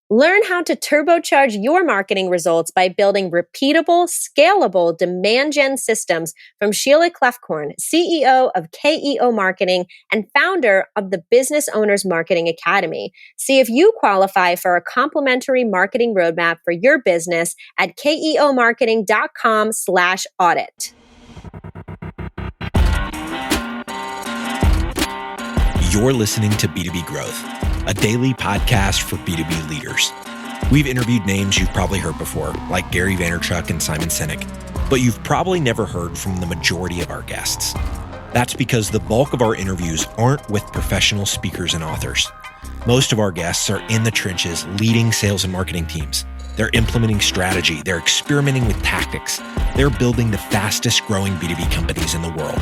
Learn how to turbocharge your marketing results by building repeatable, scalable demand gen systems from Sheila Klefkorn, CEO of Keo Marketing and founder of the Business Owners Marketing Academy. See if you qualify for a complimentary marketing roadmap for your business at keomarketing.com/audit. You're listening to B2B Growth, a daily podcast for B2B leaders. We've interviewed names you've probably heard before, like Gary Vaynerchuk and Simon Sinek, but you've probably never heard from the majority of our guests. That's because the bulk of our interviews aren't with professional speakers and authors. Most of our guests are in the trenches leading sales and marketing teams. They're implementing strategy. They're experimenting with tactics. They're building the fastest growing B2B companies in the world.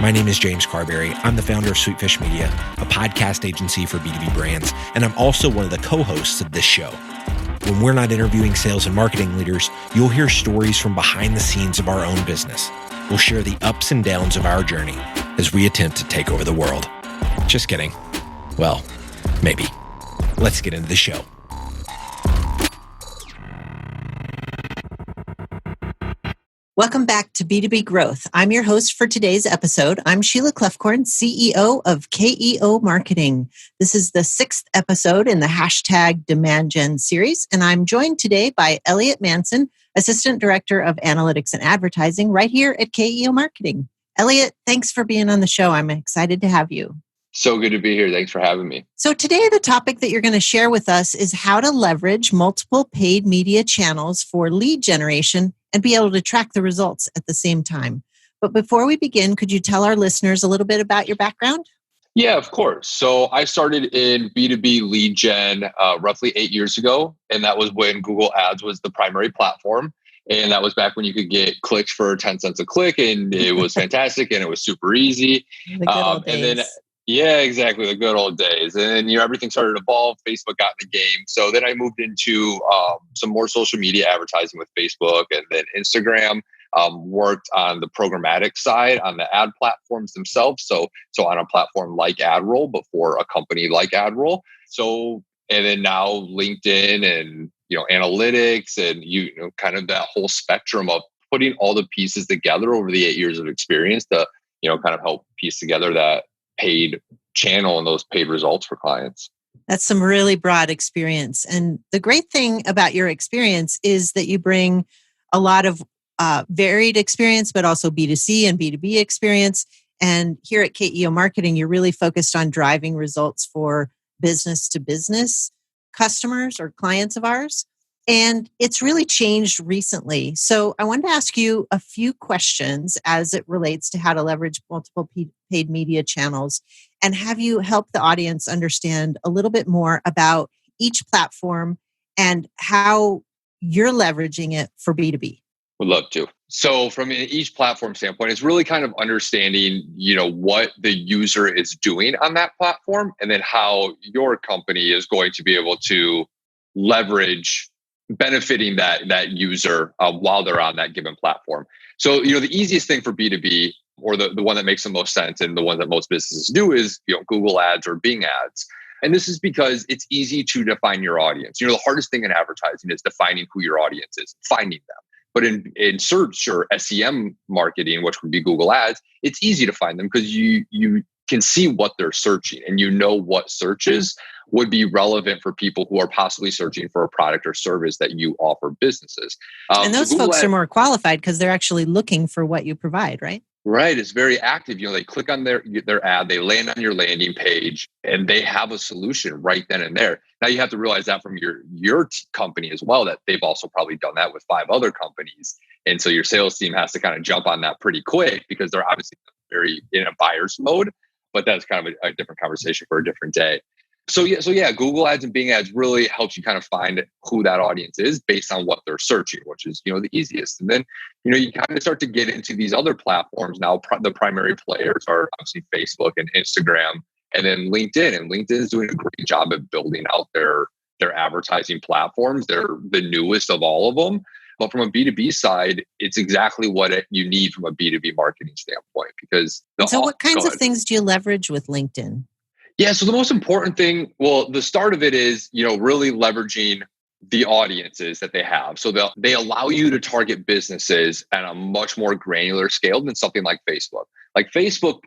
My name is James Carberry. I'm the founder of Sweetfish Media, a podcast agency for B2B brands, and I'm also one of the co-hosts of this show. When we're not interviewing sales and marketing leaders, you'll hear stories from behind the scenes of our own business. We'll share the ups and downs of our journey as we attempt to take over the world. Just kidding. Well, maybe. Let's get into the show. Welcome back to B2B Growth. I'm your host for today's episode. I'm Sheila Klefkorn, CEO of Keo Marketing. This is the 6th episode in the hashtag Demand Gen series, and I'm joined today by Elliot Manson, Assistant Director of Analytics and Advertising right here at Keo Marketing. Elliot, thanks for being on the show. I'm excited to have you. So good to be here. Thanks for having me. So today, the topic that you're going to share with us is how to leverage multiple paid media channels for lead generation and be able to track the results at the same time. But before we begin, could you tell our listeners a little bit about your background? Yeah, of course. So I started in B2B lead gen roughly 8 years ago. And that was when Google Ads was the primary platform. And that was back when you could get clicks for 10 cents a click. And it was fantastic and it was super easy. The good old days. And then, yeah, exactly. The good old days. And then, everything started to evolve. Facebook got in the game. So then I moved into some more social media advertising with Facebook and then Instagram. Worked on the programmatic side on the ad platforms themselves. So on a platform like AdRoll, but for a company like AdRoll. So, and then now LinkedIn and, analytics and, kind of that whole spectrum of putting all the pieces together over the 8 years of experience to, kind of help piece together that paid channel and those paid results for clients. That's some really broad experience. And the great thing about your experience is that you bring a lot of varied experience, but also B2C and B2B experience. And here at Keo Marketing, you're really focused on driving results for business to business customers or clients of ours. And it's really changed recently. So I wanted to ask you a few questions as it relates to how to leverage multiple paid media channels and have you help the audience understand a little bit more about each platform and how you're leveraging it for B2B. Would love to. So from each platform standpoint, it's really kind of understanding, what the user is doing on that platform and then how your company is going to be able to leverage benefiting that user while they're on that given platform. So, the easiest thing for B2B or the one that makes the most sense and the one that most businesses do is, Google Ads or Bing Ads. And this is because it's easy to define your audience. The hardest thing in advertising is defining who your audience is, finding them. But in search or SEM marketing, which would be Google Ads, it's easy to find them because you can see what they're searching and what searches would be relevant for people who are possibly searching for a product or service that you offer businesses. And those folks are more qualified because they're actually looking for what you provide, right? Right. It's very active. They click on their ad, they land on your landing page, and they have a solution right then and there. Now you have to realize that from your company as well, that they've also probably done that with 5 other companies. And so your sales team has to kind of jump on that pretty quick because they're obviously very in a buyer's mode, but that's kind of a different conversation for a different day. So Google Ads and Bing Ads really helps you kind of find who that audience is based on what they're searching, which is, the easiest. And then, you kind of start to get into these other platforms. Now, the primary players are obviously Facebook and Instagram, and then LinkedIn. And LinkedIn is doing a great job of building out their advertising platforms. They're the newest of all of them. But from a B2B side, it's exactly what you need from a B2B marketing standpoint. Because so what kinds of things do you leverage with LinkedIn? Yeah. So the most important thing, well, the start of it is, really leveraging the audiences that they have. So they allow you to target businesses at a much more granular scale than something like Facebook. Like Facebook,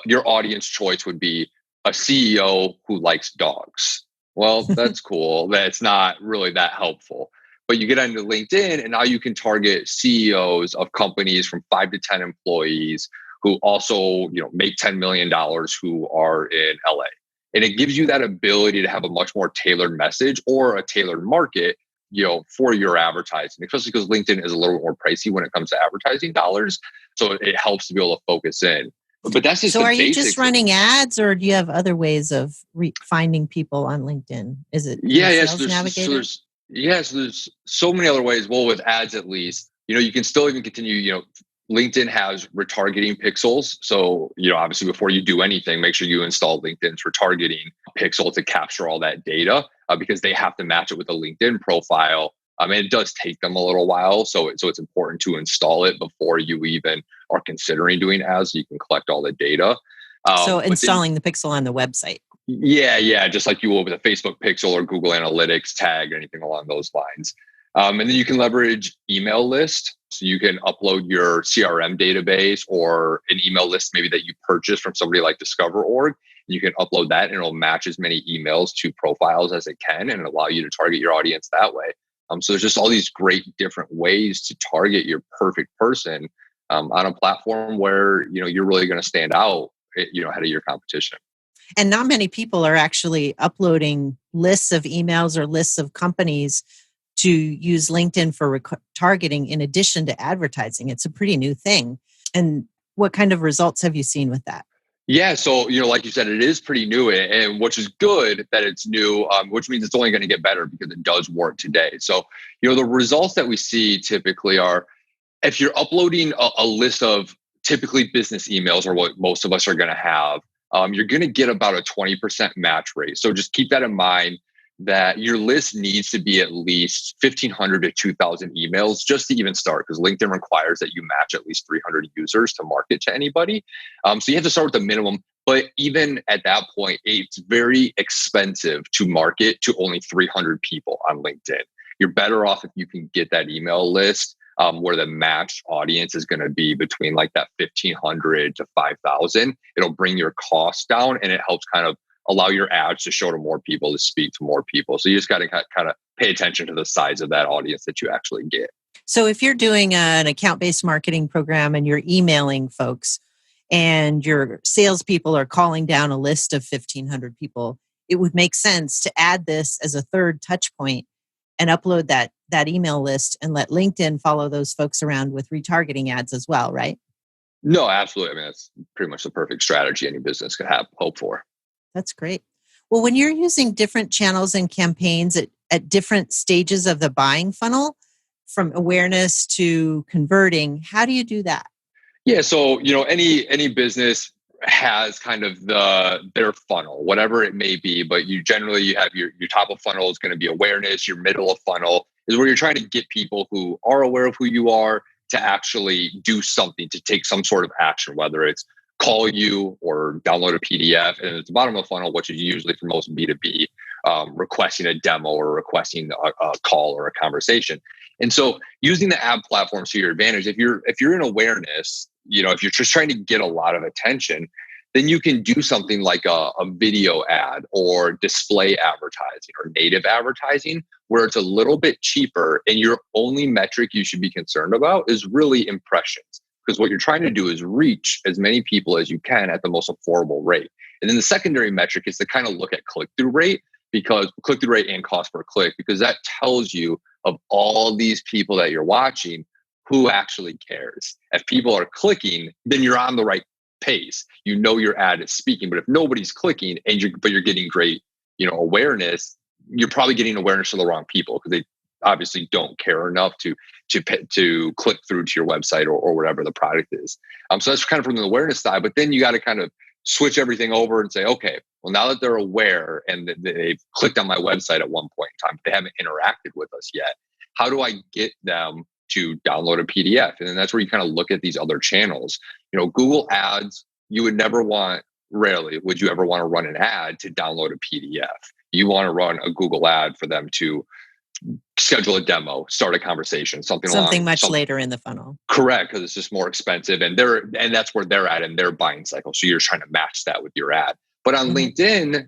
your audience choice would be a CEO who likes dogs. Well, that's cool. That's not really that helpful. But you get onto LinkedIn and now you can target CEOs of companies from 5 to 10 employees who also, make $10 million who are in LA. And it gives you that ability to have a much more tailored message or a tailored market, for your advertising, especially because LinkedIn is a little bit more pricey when it comes to advertising dollars. So it helps to be able to focus in. But that's just So the are you basics. just running ads, or do you have other ways of finding people on LinkedIn? Is it Yeah, yes. Sales Navigator? There's so many other ways. Well, with ads, at least, you can still even continue, LinkedIn has retargeting pixels. So, obviously before you do anything, make sure you install LinkedIn's retargeting pixel to capture all that data because they have to match it with a LinkedIn profile. And it does take them a little while. So it's important to install it before you even are considering doing ads so you can collect all the data. So installing the pixel on the website. Yeah. Just like you will with a Facebook pixel or Google Analytics tag or anything along those lines. And then you can leverage email list. So you can upload your CRM database or an email list maybe that you purchased from somebody like Discover.org. You can upload that and it'll match as many emails to profiles as it can and allow you to target your audience that way. So there's just all these great different ways to target your perfect person on a platform where, you're really going to stand out, ahead of your competition. And not many people are actually uploading lists of emails or lists of companies to use LinkedIn for targeting in addition to advertising. It's a pretty new thing. And what kind of results have you seen with that? Yeah, so like you said, it is pretty new, and which is good that it's new, which means it's only going to get better because it does work today. So the results that we see typically are if you're uploading a list of typically business emails, or what most of us are going to have, you're going to get about a 20% match rate. So just keep that in mind, that your list needs to be at least 1,500 to 2,000 emails just to even start, because LinkedIn requires that you match at least 300 users to market to anybody. So you have to start with the minimum. But even at that point, it's very expensive to market to only 300 people on LinkedIn. You're better off if you can get that email list where the matched audience is going to be between like that 1,500 to 5,000. It'll bring your costs down and it helps kind of allow your ads to show to more people, to speak to more people. So you just got to kind of pay attention to the size of that audience that you actually get. So if you're doing an account-based marketing program and you're emailing folks and your salespeople are calling down a list of 1,500 people, it would make sense to add this as a third touch point and upload that email list and let LinkedIn follow those folks around with retargeting ads as well, right? No, absolutely. I mean, that's pretty much the perfect strategy any business could have hope for. That's great. Well, when you're using different channels and campaigns at different stages of the buying funnel, from awareness to converting, how do you do that? Yeah, so any business has kind of their funnel, whatever it may be, but you have your top of funnel is going to be awareness. Your middle of funnel is where you're trying to get people who are aware of who you are to actually do something, to take some sort of action, whether it's call you or download a PDF. And at the bottom of the funnel, which is usually for most B2B, requesting a demo or requesting a call or a conversation. And so using the ad platforms to your advantage, if you're in awareness, if you're just trying to get a lot of attention, then you can do something like a video ad or display advertising or native advertising, where it's a little bit cheaper and your only metric you should be concerned about is really impressions. Because what you're trying to do is reach as many people as you can at the most affordable rate. And then the secondary metric is to kind of look at click-through rate, because click-through rate and cost per click, because that tells you of all these people that you're watching, who actually cares. If people are clicking, then you're on the right pace. Your ad is speaking. But if nobody's clicking but you're getting great, awareness, you're probably getting awareness to the wrong people, because they obviously don't care enough to click through to your website or whatever the product is. So that's kind of from the awareness side. But then you got to kind of switch everything over and say, okay, well, now that they're aware and that they've clicked on my website at one point in time, but they haven't interacted with us yet, how do I get them to download a PDF? And then that's where you kind of look at these other channels. Google Ads, you would never want rarely would you ever want to run an ad to download a PDF. You want to run a Google ad for them to schedule a demo, start a conversation, something much later in the funnel. Correct, because it's just more expensive, and that's where they're at in their buying cycle. So you're trying to match that with your ad. But on LinkedIn,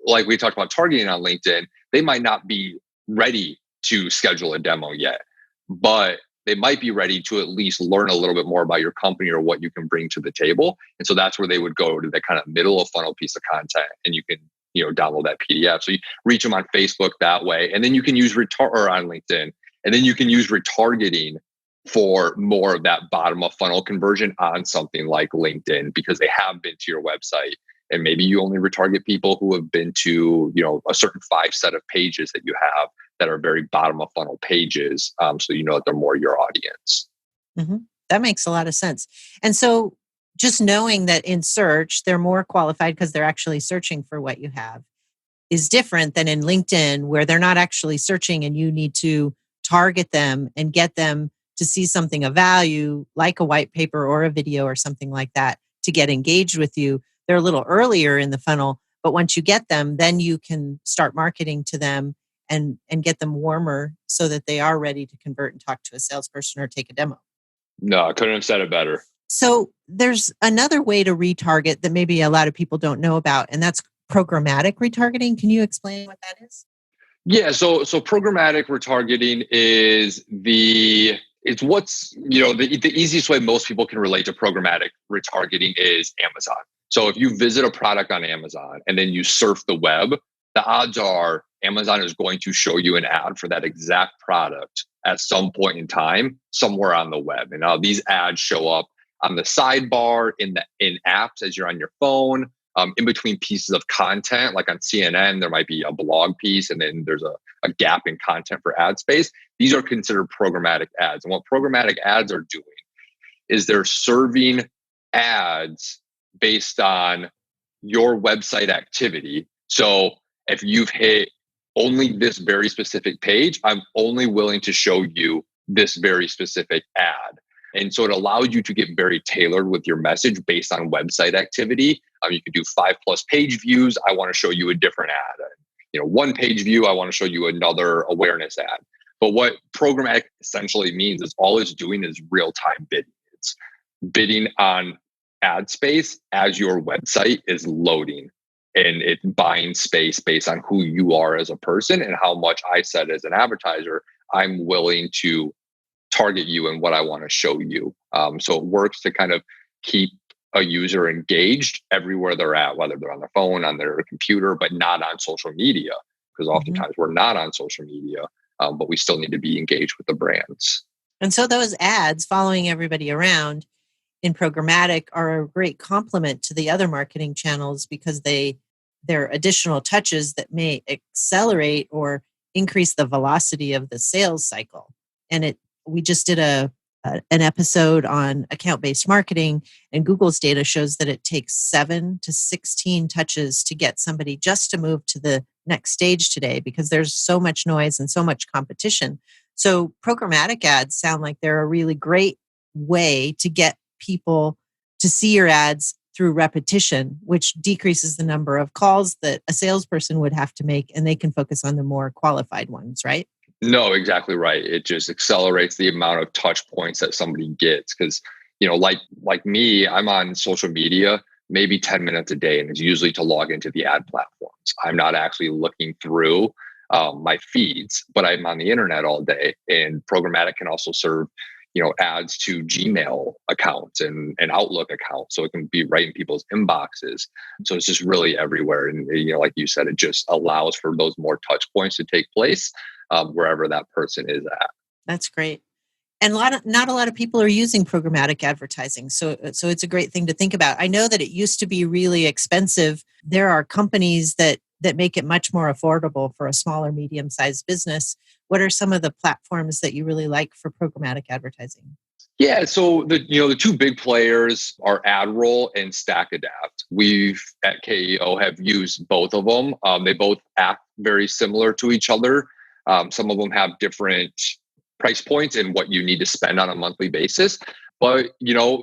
like we talked about targeting on LinkedIn, they might not be ready to schedule a demo yet, but they might be ready to at least learn a little bit more about your company or what you can bring to the table. And so that's where they would go to the kind of middle of funnel piece of content, and you can download that PDF. So you reach them on Facebook that way, and then you can use or on LinkedIn, and then you can use retargeting for more of that bottom of funnel conversion on something like LinkedIn, because they have been to your website, and maybe you only retarget people who have been to a certain 5 set of pages that you have that are very bottom of funnel pages, so that they're more your audience. That makes a lot of sense. And so just knowing that in search, they're more qualified because they're actually searching for what you have is different than in LinkedIn, where they're not actually searching and you need to target them and get them to see something of value, like a white paper or a video or something like that, to get engaged with you. They're a little earlier in the funnel, but once you get them, then you can start marketing to them and get them warmer so that they are ready to convert and talk to a salesperson or take a demo. No, I couldn't have said it better. So there's another way to retarget that maybe a lot of people don't know about, and that's programmatic retargeting. Can you explain what that is? Yeah, so programmatic retargeting is the easiest way most people can relate to programmatic retargeting is Amazon. So if you visit a product on Amazon and then you surf the web, the odds are Amazon is going to show you an ad for that exact product at some point in time somewhere on the web. And now these ads show up on the sidebar, in apps as you're on your phone, in between pieces of content. Like on CNN, there might be a blog piece, and then there's a gap in content for ad space. These are considered programmatic ads. And what programmatic ads are doing is they're serving ads based on your website activity. So if you've hit only this very specific page, I'm only willing to show you this very specific ad. And so it allows you to get very tailored with your message based on website activity. You can do 5+ page views. I want to show you a different ad. 1 page view, I want to show you another awareness ad. But what programmatic essentially means is all it's doing is real-time bidding. It's bidding on ad space as your website is loading, and it's buying space based on who you are as a person and how much I said as an advertiser, I'm willing to target you and what I want to show you. So it works to kind of keep a user engaged everywhere they're at, whether they're on their phone, on their computer, but not on social media, because oftentimes we're not on social media, but we still need to be engaged with the brands. And so those ads following everybody around in programmatic are a great complement to the other marketing channels, because they're additional touches that may accelerate or increase the velocity of the sales cycle. And we just did an episode on account-based marketing, and Google's data shows that it takes 7 to 16 touches to get somebody just to move to the next stage today, because there's so much noise and so much competition. So programmatic ads sound like they're a really great way to get people to see your ads through repetition, which decreases the number of calls that a salesperson would have to make, and they can focus on the more qualified ones, right? No, exactly right. It just accelerates the amount of touch points that somebody gets. Because, like me, I'm on social media maybe 10 minutes a day, and it's usually to log into the ad platforms. I'm not actually looking through my feeds, but I'm on the internet all day. And programmatic can also serve, ads to Gmail accounts and Outlook accounts. So it can be right in people's inboxes. So it's just really everywhere. And, like you said, it just allows for those more touch points to take place wherever that person is at. That's great. And not a lot of people are using programmatic advertising. So it's a great thing to think about. I know that it used to be really expensive. There are companies that make it much more affordable for a small or medium-sized business. What are some of the platforms that you really like for programmatic advertising? Yeah, so the 2 big players are AdRoll and StackAdapt. We've at KEO have used both of them. They both act very similar to each other. Some of them have different price points and what you need to spend on a monthly basis. But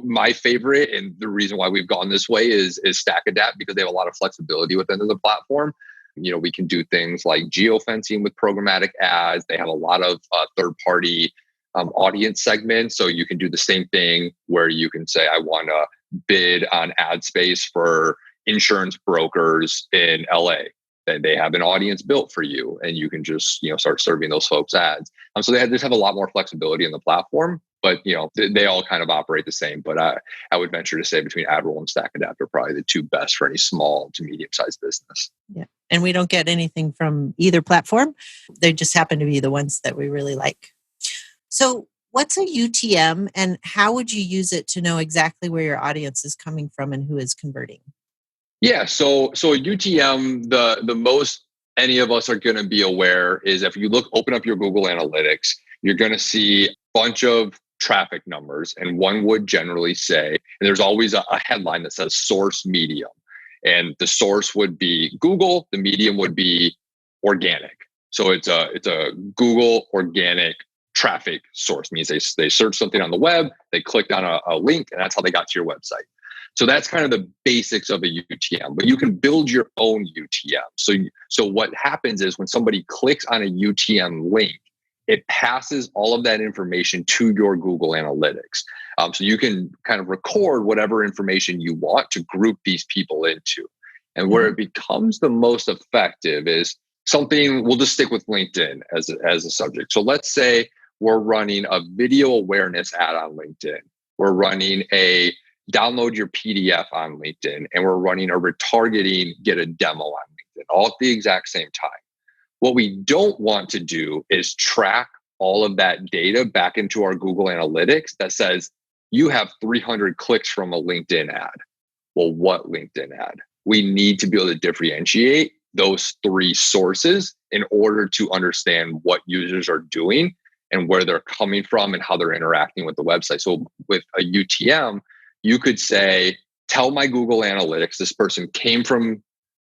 my favorite and the reason why we've gone this way is StackAdapt, because they have a lot of flexibility within the platform. We can do things like geofencing with programmatic ads. They have a lot of third-party audience segments. So you can do the same thing where you can say, I want to bid on ad space for insurance brokers in LA. Then they have an audience built for you, and you can just start serving those folks ads. So they just have a lot more flexibility in the platform, but they all kind of operate the same. But I would venture to say between AdRoll and StackAdapt are probably the two best for any small to medium sized business. Yeah, and we don't get anything from either platform. They just happen to be the ones that we really like. So what's a UTM, and how would you use it to know exactly where your audience is coming from and who is converting? Yeah, so a UTM, the most any of us are going to be aware is if you open up your Google Analytics, you're going to see a bunch of traffic numbers, and one would generally say, and there's always a headline that says source medium, and the source would be Google, the medium would be organic. So it's a Google organic traffic source. It means they search something on the web, they clicked on a link, and that's how they got to your website. So that's kind of the basics of a UTM, but you can build your own UTM. So what happens is when somebody clicks on a UTM link, it passes all of that information to your Google Analytics. So you can kind of record whatever information you want to group these people into. And where it becomes the most effective is something, we'll just stick with LinkedIn as a subject. So let's say we're running a video awareness ad on LinkedIn. We're running a download your PDF on LinkedIn, and we're running a retargeting, get a demo on LinkedIn, all at the exact same time. What we don't want to do is track all of that data back into our Google Analytics that says you have 300 clicks from a LinkedIn ad. Well, what LinkedIn ad? We need to be able to differentiate those three sources in order to understand what users are doing and where they're coming from and how they're interacting with the website. So with a UTM, you could say, tell my Google Analytics, this person came from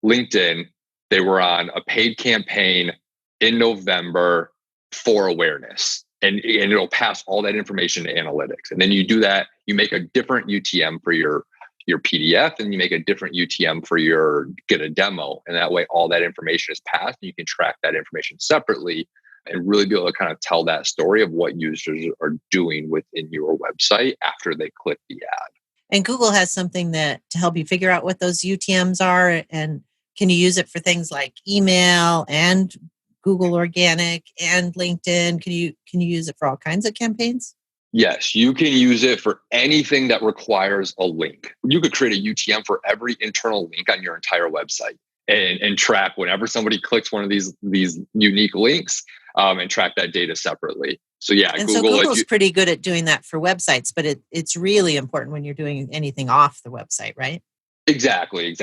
LinkedIn. They were on a paid campaign in November for awareness. And it'll pass all that information to analytics. And then you do that, you make a different UTM for your PDF, and you make a different UTM for your get a demo. And that way all that information is passed, and you can track that information separately and really be able to kind of tell that story of what users are doing within your website after they click the ad. And Google has something that to help you figure out what those UTMs are. And can you use it for things like email and Google Organic and LinkedIn? Can you use it for all kinds of campaigns? Yes, you can use it for anything that requires a link. You could create a UTM for every internal link on your entire website and track whenever somebody clicks one of these unique links and track that data separately. So yeah, and so Google's pretty good at doing that for websites, but it's really important when you're doing anything off the website, right? Exactly.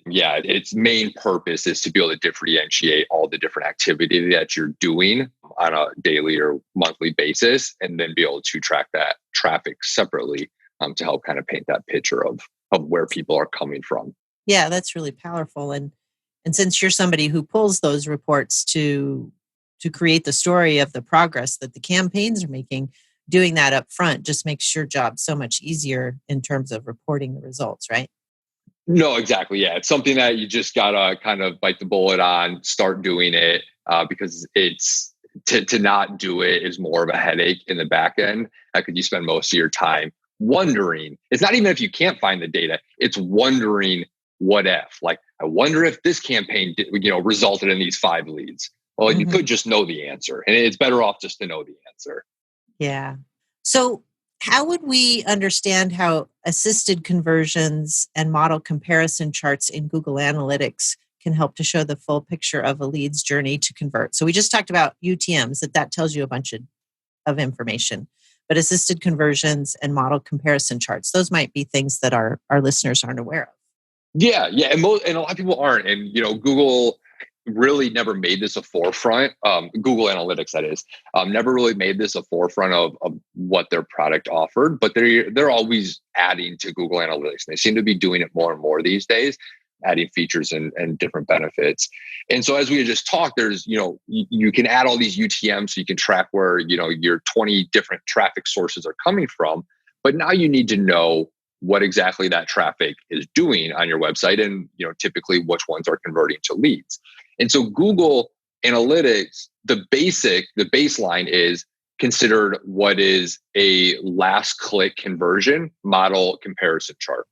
Yeah, its main purpose is to be able to differentiate all the different activity that you're doing on a daily or monthly basis, and then be able to track that traffic separately to help kind of paint that picture of where people are coming from. Yeah, that's really powerful. And since you're somebody who pulls those reports to create the story of the progress that the campaigns are making, doing that up front just makes your job so much easier in terms of reporting the results, right? No, exactly. Yeah. It's something that you just got to kind of bite the bullet on, start doing it because it's to not do it is more of a headache in the back end. Because you spend most of your time wondering. It's not even if you can't find the data, it's wondering what if. Like, I wonder if this campaign resulted in these 5 leads. Well, you could just know the answer, and it's better off just to know the answer. Yeah. So how would we understand how assisted conversions and model comparison charts in Google Analytics can help to show the full picture of a lead's journey to convert? So we just talked about UTMs, that tells you a bunch of information, but assisted conversions and model comparison charts, those might be things that our listeners aren't aware of. Yeah. And a lot of people aren't. And, Google really never made this a forefront. Google Analytics, that is, never really made this a forefront of what their product offered, but they're always adding to Google Analytics. They seem to be doing it more and more these days, adding features and different benefits. And so as we just talked, there's, you can add all these UTMs so you can track where, your 20 different traffic sources are coming from. But now you need to know what exactly that traffic is doing on your website, and typically which ones are converting to leads. And so Google Analytics, the baseline is considered what is a last click conversion model comparison chart.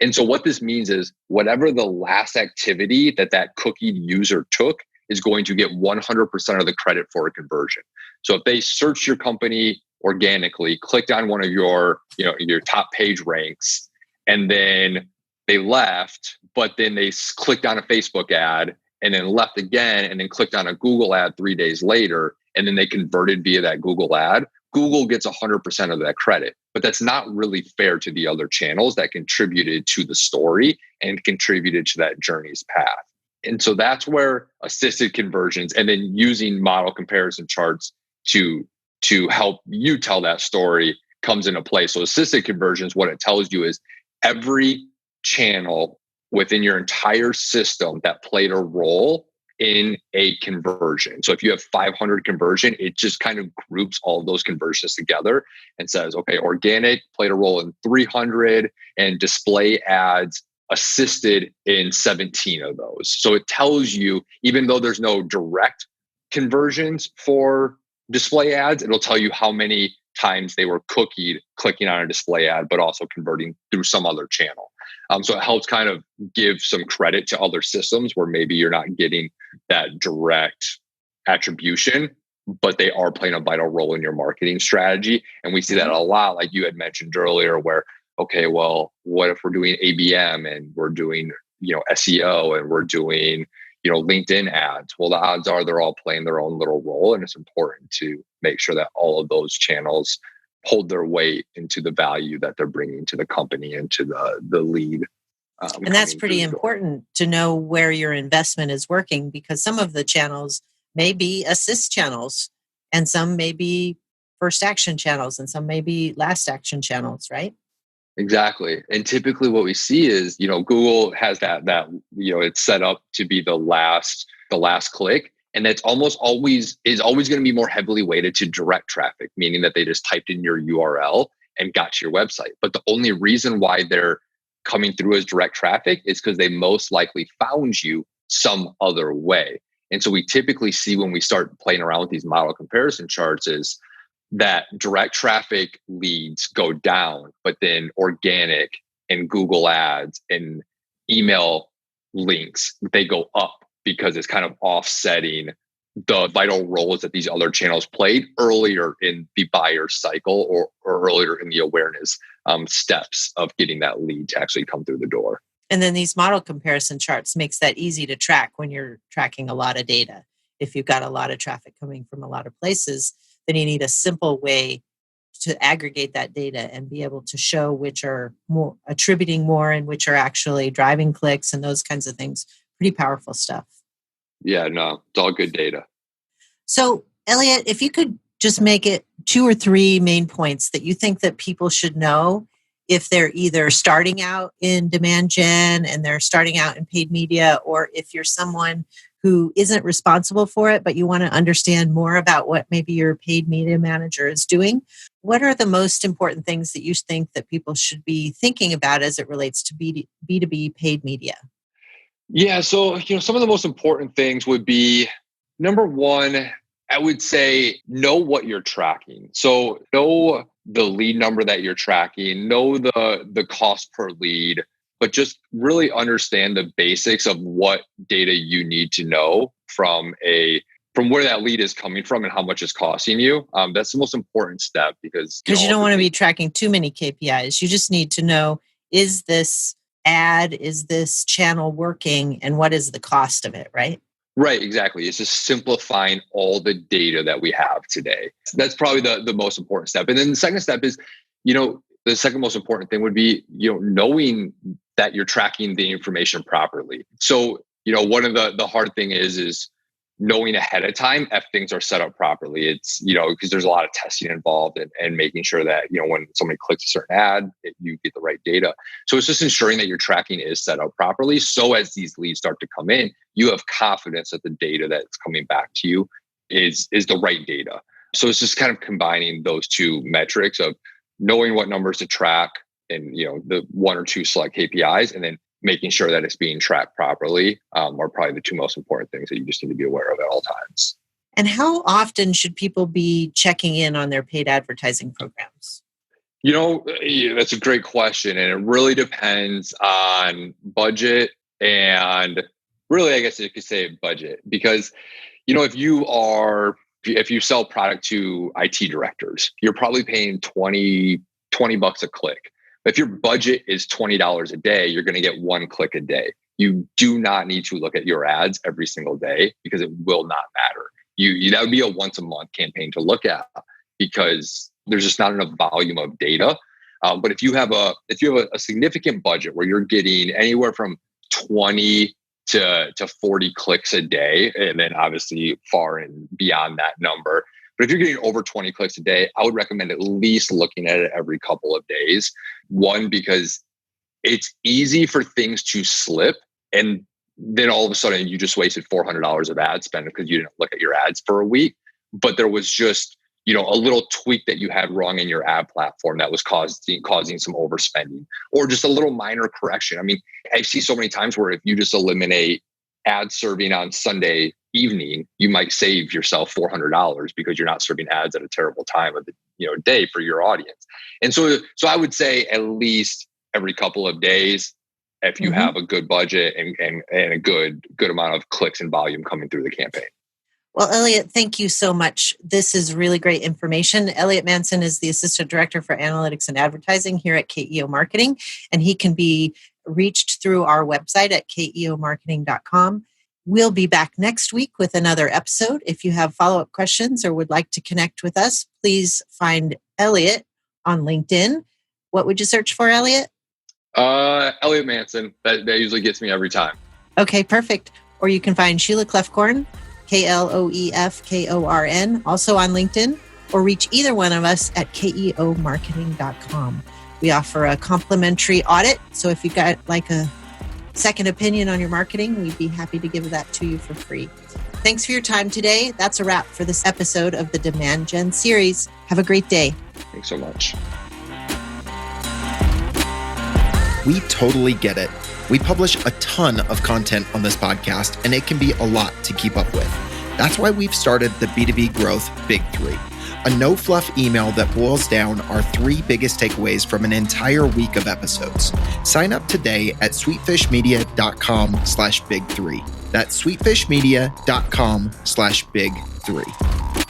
And so what this means is whatever the last activity that cookied user took is going to get 100% of the credit for a conversion. So if they search your company organically, clicked on one of your top page ranks, and then they left, but then they clicked on a Facebook ad and then left again, and then clicked on a Google ad 3 days later, and then they converted via that Google ad, Google gets 100% of that credit. But that's not really fair to the other channels that contributed to the story and contributed to that journey's path. And so that's where assisted conversions and then using model comparison charts to help you tell that story comes into play. So assisted conversions, what it tells you is every channel within your entire system that played a role in a conversion. So if you have 500 conversion, it just kind of groups all of those conversions together and says, okay, organic played a role in 300 and display ads assisted in 17 of those. So it tells you, even though there's no direct conversions for display ads, it'll tell you how many times they were cookied clicking on a display ad, but also converting through some other channel. So it helps kind of give some credit to other systems where maybe you're not getting that direct attribution, but they are playing a vital role in your marketing strategy. And we see that a lot, like you had mentioned earlier, where, okay, well, what if we're doing ABM and we're doing, SEO and we're doing, LinkedIn ads? Well, the odds are they're all playing their own little role. And it's important to make sure that all of those channels hold their weight into the value that they're bringing to the company and to the lead. And that's pretty important to know where your investment is working, because some of the channels may be assist channels and some may be first action channels and some may be last action channels, right? Exactly. And typically what we see is, Google has that it's set up to be the last click. And that's almost always going to be more heavily weighted to direct traffic, meaning that they just typed in your URL and got to your website. But the only reason why they're coming through as direct traffic is because they most likely found you some other way. And so we typically see when we start playing around with these model comparison charts is that direct traffic leads go down, but then organic and Google ads and email links, they go up because it's kind of offsetting the vital roles that these other channels played earlier in the buyer cycle or earlier in the awareness steps of getting that lead to actually come through the door. And then these model comparison charts makes that easy to track when you're tracking a lot of data. If you've got a lot of traffic coming from a lot of places, then you need a simple way to aggregate that data and be able to show which are more attributing more and which are actually driving clicks and those kinds of things. Pretty powerful stuff. Yeah, no, it's all good data. So, Elliot, if you could just make it 2 or 3 main points that you think that people should know if they're either starting out in demand gen and they're starting out in paid media, or if you're someone who isn't responsible for it, but you want to understand more about what maybe your paid media manager is doing. What are the most important things that you think that people should be thinking about as it relates to B2B paid media? Yeah, so some of the most important things would be, number one, I would say know what you're tracking. So know the lead number that you're tracking, know the cost per lead, but just really understand the basics of what data you need to know from where that lead is coming from and how much it's costing you. That's the most important step because you don't want to be tracking too many KPIs. You just need to know, is this ad, is this channel working, and what is the cost of it, right? Right, exactly. It's just simplifying all the data that we have today. That's probably the most important step. And then the second step is, the second most important thing would be, knowing that you're tracking the information properly. So, one of the hard thing is knowing ahead of time if things are set up properly. It's, because there's a lot of testing involved and making sure that, when somebody clicks a certain ad, you get the right data. So it's just ensuring that your tracking is set up properly. So as these leads start to come in, you have confidence that the data that's coming back to you is the right data. So it's just kind of combining those two metrics of knowing what numbers to track and, the one or two select KPIs, and then making sure that it's being tracked properly are probably the two most important things that you just need to be aware of at all times. And how often should people be checking in on their paid advertising programs? That's a great question. And it really depends on budget and really, I guess you could say budget, because, if you sell product to IT directors, you're probably paying $20 a click. If your budget is $20 a day, you're going to get one click a day. You do not need to look at your ads every single day because it will not matter. That would be a once a month campaign to look at because there's just not enough volume of data. But if you have a significant budget where you're getting anywhere from 20 to 40 clicks a day, and then obviously far and beyond that number. But if you're getting over 20 clicks a day, I would recommend at least looking at it every couple of days. One, because it's easy for things to slip. And then all of a sudden you just wasted $400 of ad spend because you didn't look at your ads for a week. But there was just, a little tweak that you had wrong in your ad platform that was causing some overspending, or just a little minor correction. I mean, I see so many times where if you just eliminate ad serving on Sunday evening, you might save yourself $400 because you're not serving ads at a terrible time of the day for your audience. And so I would say at least every couple of days, if you have a good budget and a good amount of clicks and volume coming through the campaign. Well, Elliot, thank you so much. This is really great information. Elliot Manson is the Assistant Director for Analytics and Advertising here at Keo Marketing, and he can be reached through our website at keomarketing.com. We'll be back next week with another episode. If you have follow-up questions or would like to connect with us, please find Elliot on LinkedIn. What would you search for, Elliot? Elliot Manson. That usually gets me every time. Okay, perfect. Or you can find Sheila Clefcorn, Kloefkorn, also on LinkedIn, or reach either one of us at keomarketing.com. We offer a complimentary audit, so if you've got like a second opinion on your marketing, we'd be happy to give that to you for free. Thanks for your time today. That's a wrap for this episode of the Demand Gen series. Have a great day. Thanks so much. We totally get it. We publish a ton of content on this podcast, and it can be a lot to keep up with. That's why we've started the B2B Growth Big Three, a no-fluff email that boils down our 3 biggest takeaways from an entire week of episodes. Sign up today at sweetfishmedia.com/big3. That's sweetfishmedia.com/big3.